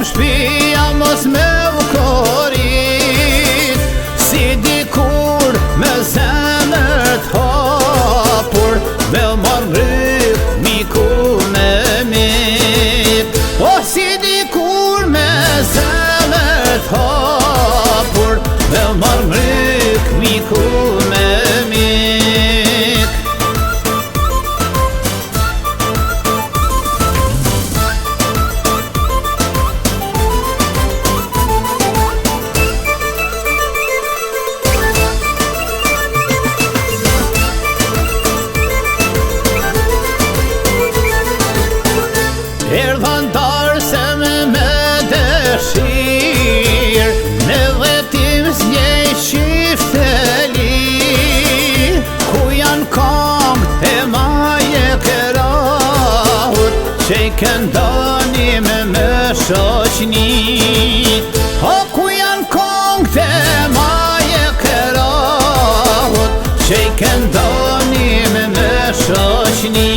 shpia mos me u korit, si dikur me zemër t'hapur, me marrë mryk miku me mik. O si dikur me zemër t'hapur, me marrë mryk miku me mik. Erdhan darse me dëshirë, në vetim s'njej shifteli, ku janë kongë e maje kerahut, që i këndonim me shoqni. O ku janë kongë e maje kerahut, që i këndonim me shoqni.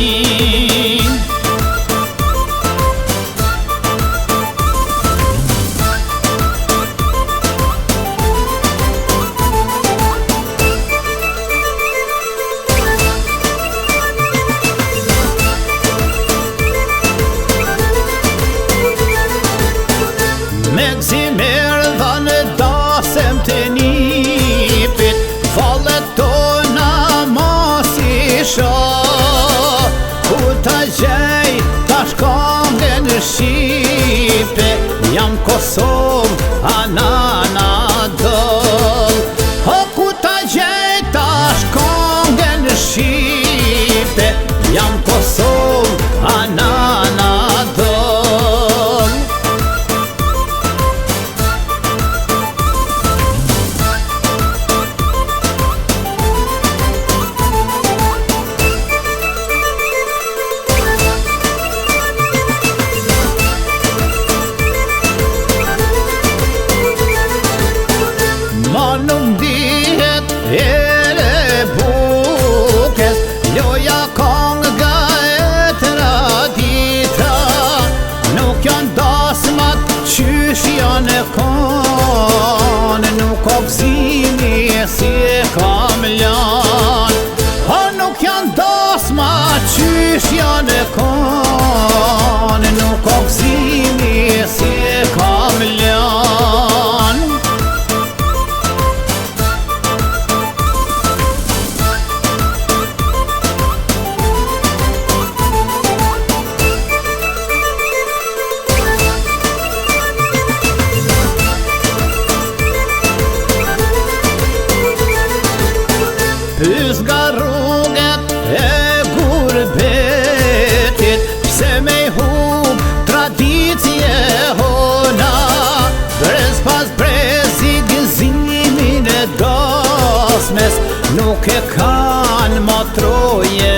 Me gzimer dha në dasem të nipit, fallet tona mos i shoh, ku ta gjej tash kongën shqipe, jam Kosovë Anana doll. O ku ta gjej tash kongën shqipe, jam Kosovë Anana doll. Ma nuk dihet ere bukes, loja konga e tradita, nuk janë dasmat qysh janë e kanë, nuk o gzimi si e kam lan. O nuk janë dasmat qysh janë e kanë, nuk o gzimi si e kam lan. Pys nga rruget e gurbetit, pse me i hub traditje hona, brez pas brezi gëzimin e dasmes, nuk e kan ma troje